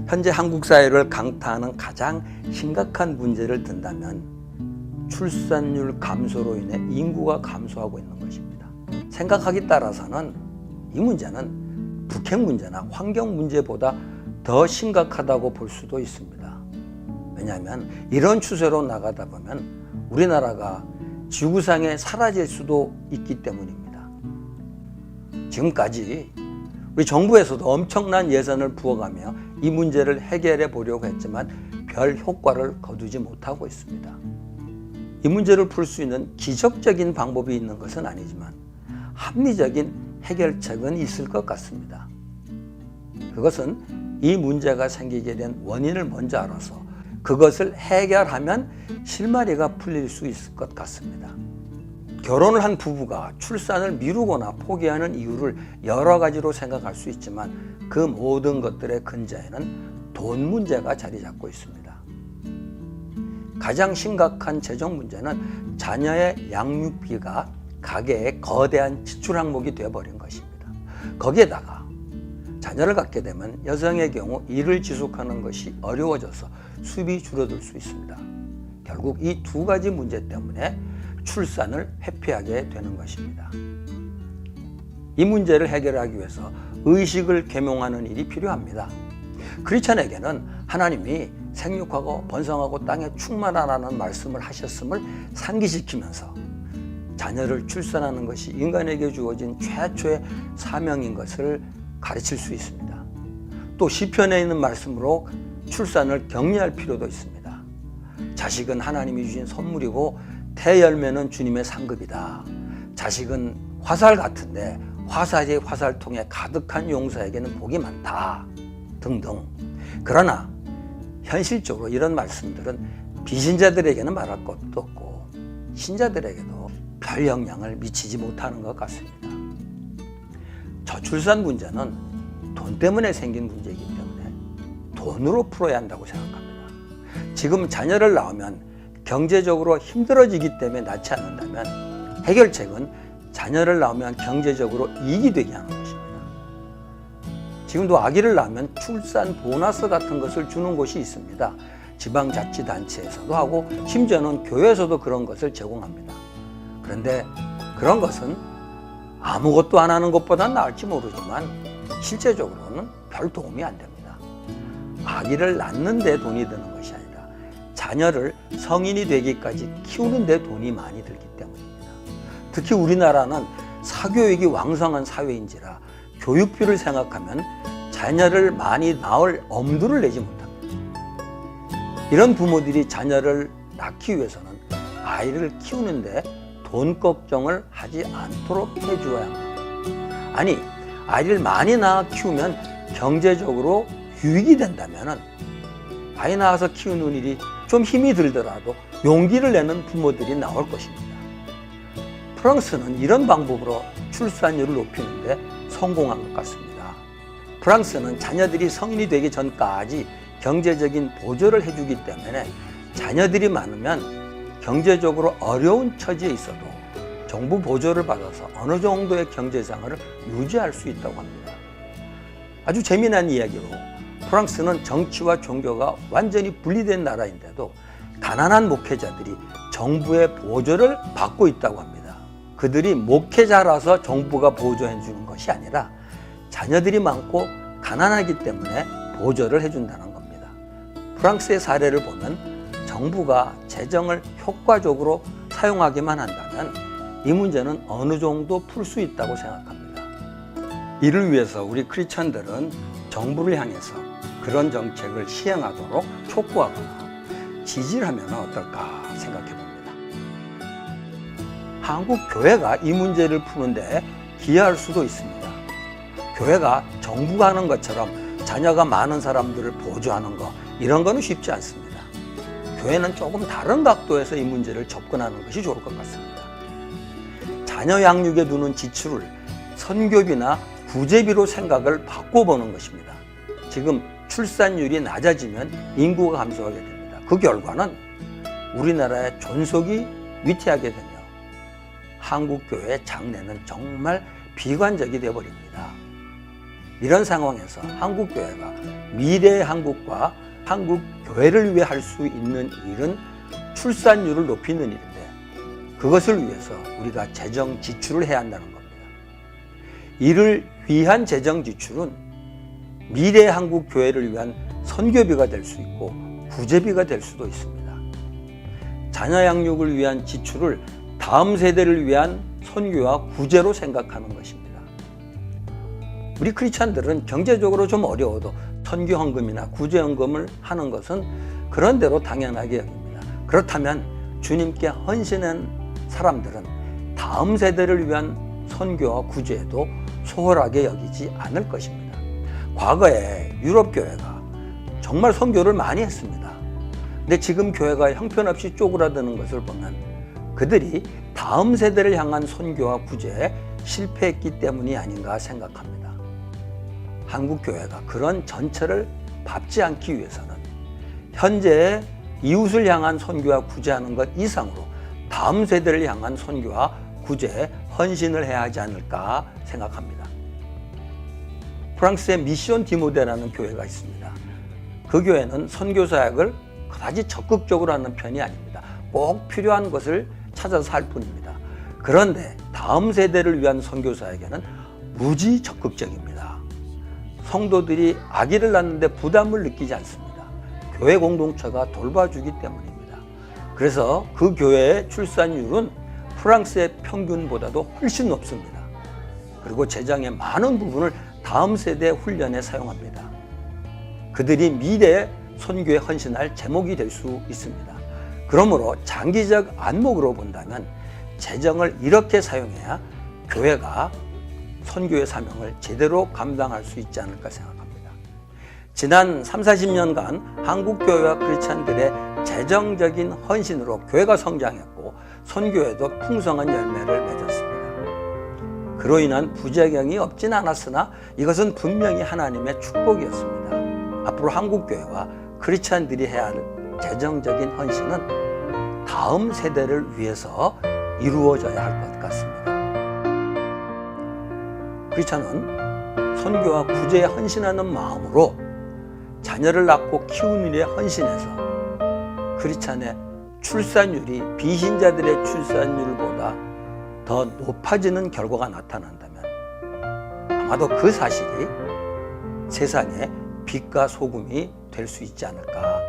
현재 한국 사회를 강타하는 가장 심각한 문제를 든다면 출산율 감소로 인해 인구가 감소하고 있는 것입니다. 생각하기 따라서는 이 문제는 북핵 문제나 환경 문제보다 더 심각하다고 볼 수도 있습니다. 왜냐하면 이런 추세로 나가다 보면 우리나라가 지구상에 사라질 수도 있기 때문입니다. 지금까지 우리 정부에서도 엄청난 예산을 부어가며 이 문제를 해결해 보려고 했지만 별 효과를 거두지 못하고 있습니다. 이 문제를 풀 수 있는 기적적인 방법이 있는 것은 아니지만 합리적인 해결책은 있을 것 같습니다. 그것은 이 문제가 생기게 된 원인을 먼저 알아서 그것을 해결하면 실마리가 풀릴 수 있을 것 같습니다. 결혼을 한 부부가 출산을 미루거나 포기하는 이유를 여러 가지로 생각할 수 있지만 그 모든 것들의 근저에는 돈 문제가 자리 잡고 있습니다. 가장 심각한 재정 문제는 자녀의 양육비가 가계의 거대한 지출 항목이 되어버린 것입니다. 거기에다가 자녀를 갖게 되면 여성의 경우 일을 지속하는 것이 어려워져서 수입이 줄어들 수 있습니다. 결국 이 두 가지 문제 때문에 출산을 회피하게 되는 것입니다. 이 문제를 해결하기 위해서 의식을 계몽하는 일이 필요합니다. 크리스천에게는 하나님이 생육하고 번성하고 땅에 충만하라는 말씀을 하셨음을 상기시키면서 자녀를 출산하는 것이 인간에게 주어진 최초의 사명인 것을 가르칠 수 있습니다. 또 시편에 있는 말씀으로 출산을 격려할 필요도 있습니다. 자식은 하나님이 주신 선물이고 태열매는 주님의 상급이다. 자식은 화살 같은데 화살이 화살통에 가득한 용사에게는 복이 많다. 등등. 그러나 현실적으로 이런 말씀들은 비신자들에게는 말할 것도 없고 신자들에게도 별 영향을 미치지 못하는 것 같습니다. 저출산 문제는 돈 때문에 생긴 문제이기 때문에 돈으로 풀어야 한다고 생각합니다. 지금 자녀를 낳으면 경제적으로 힘들어지기 때문에 낳지 않는다면 해결책은 자녀를 낳으면 경제적으로 이익이 되게 하는 것입니다. 지금도 아기를 낳으면 출산 보너스 같은 것을 주는 곳이 있습니다. 지방자치단체에서도 하고 심지어는 교회에서도 그런 것을 제공합니다. 그런데 그런 것은 아무것도 안 하는 것보다 나을지 모르지만 실제적으로는 별 도움이 안 됩니다. 아기를 낳는 데 돈이 드는 것이 아니라 자녀를 성인이 되기까지 키우는 데 돈이 많이 들기 때문입니다. 특히 우리나라는 사교육이 왕성한 사회인지라 교육비를 생각하면 자녀를 많이 낳을 엄두를 내지 못합니다. 이런 부모들이 자녀를 낳기 위해서는 아이를 키우는데 돈 걱정을 하지 않도록 해주어야 합니다. 아니, 아이를 많이 낳아 키우면 경제적으로 유익이 된다면 아이 낳아서 키우는 일이 좀 힘이 들더라도 용기를 내는 부모들이 나올 것입니다. 프랑스는 이런 방법으로 출산율을 높이는데 성공한 것 같습니다. 프랑스는 자녀들이 성인이 되기 전까지 경제적인 보조를 해주기 때문에 자녀들이 많으면 경제적으로 어려운 처지에 있어도 정부 보조를 받아서 어느 정도의 경제상을 유지할 수 있다고 합니다. 아주 재미난 이야기로 프랑스는 정치와 종교가 완전히 분리된 나라인데도 가난한 목회자들이 정부의 보조를 받고 있다고 합니다. 그들이 목회자라서 정부가 보조해 주는 것이 아니라 자녀들이 많고 가난하기 때문에 보조를 해준다는 겁니다. 프랑스의 사례를 보면 정부가 재정을 효과적으로 사용하기만 한다면 이 문제는 어느 정도 풀 수 있다고 생각합니다. 이를 위해서 우리 크리스천들은 정부를 향해서 그런 정책을 시행하도록 촉구하거나 지지를 하면 어떨까 생각해 봅니다. 한국 교회가 이 문제를 푸는데 기여할 수도 있습니다. 교회가 정부가 하는 것처럼 자녀가 많은 사람들을 보조하는 거, 이런 거는 쉽지 않습니다. 교회는 조금 다른 각도에서 이 문제를 접근하는 것이 좋을 것 같습니다. 자녀 양육에 두는 지출을 선교비나 구제비로 생각을 바꿔보는 것입니다. 지금 출산율이 낮아지면 인구가 감소하게 됩니다. 그 결과는 우리나라의 존속이 위태하게 되며 한국교회의 장래는 정말 비관적이 되어버립니다. 이런 상황에서 한국교회가 미래의 한국과 한국교회를 위해 할 수 있는 일은 출산율을 높이는 일인데, 그것을 위해서 우리가 재정 지출을 해야 한다는 겁니다. 이를 위한 재정 지출은 미래의 한국교회를 위한 선교비가 될 수 있고 구제비가 될 수도 있습니다. 자녀 양육을 위한 지출을 다음 세대를 위한 선교와 구제로 생각하는 것입니다. 우리 크리스찬들은 경제적으로 좀 어려워도 선교헌금이나 구제헌금을 하는 것은 그런대로 당연하게 여깁니다. 그렇다면 주님께 헌신한 사람들은 다음 세대를 위한 선교와 구제에도 소홀하게 여기지 않을 것입니다. 과거에 유럽 교회가 정말 선교를 많이 했습니다. 근데 지금 교회가 형편없이 쪼그라드는 것을 보면 그들이 다음 세대를 향한 선교와 구제에 실패했기 때문이 아닌가 생각합니다. 한국 교회가 그런 전철을 밟지 않기 위해서는 현재의 이웃을 향한 선교와 구제하는 것 이상으로 다음 세대를 향한 선교와 구제에 헌신을 해야 하지 않을까 생각합니다. 프랑스의 미시온 디모데라는 교회가 있습니다. 그 교회는 선교 사역을 그다지 적극적으로 하는 편이 아닙니다. 꼭 필요한 것을 찾아서 할 뿐입니다. 그런데 다음 세대를 위한 선교 사역에는 무지 적극적입니다. 성도들이 아기를 낳는데 부담을 느끼지 않습니다. 교회 공동체가 돌봐주기 때문입니다. 그래서 그 교회의 출산율은 프랑스의 평균보다도 훨씬 높습니다. 그리고 재정의 많은 부분을 다음 세대 훈련에 사용합니다. 그들이 미래의 선교에 헌신할 제목이 될 수 있습니다. 그러므로 장기적 안목으로 본다면 재정을 이렇게 사용해야 교회가 선교의 사명을 제대로 감당할 수 있지 않을까 생각합니다. 지난 30-40년간 한국교회와 크리스찬들의 재정적인 헌신으로 교회가 성장했고 선교에도 풍성한 열매를 맺었습니다. 그로 인한 부작용이 없진 않았으나 이것은 분명히 하나님의 축복이었습니다. 앞으로 한국교회와 크리스찬들이 해야 할 재정적인 헌신은 다음 세대를 위해서 이루어져야 할 것 같습니다. 크리스찬은 선교와 구제에 헌신하는 마음으로 자녀를 낳고 키우는 일에 헌신해서 크리스찬의 출산율이 비신자들의 출산율보다 더 높아지는 결과가 나타난다면 아마도 그 사실이 세상의 빛과 소금이 될 수 있지 않을까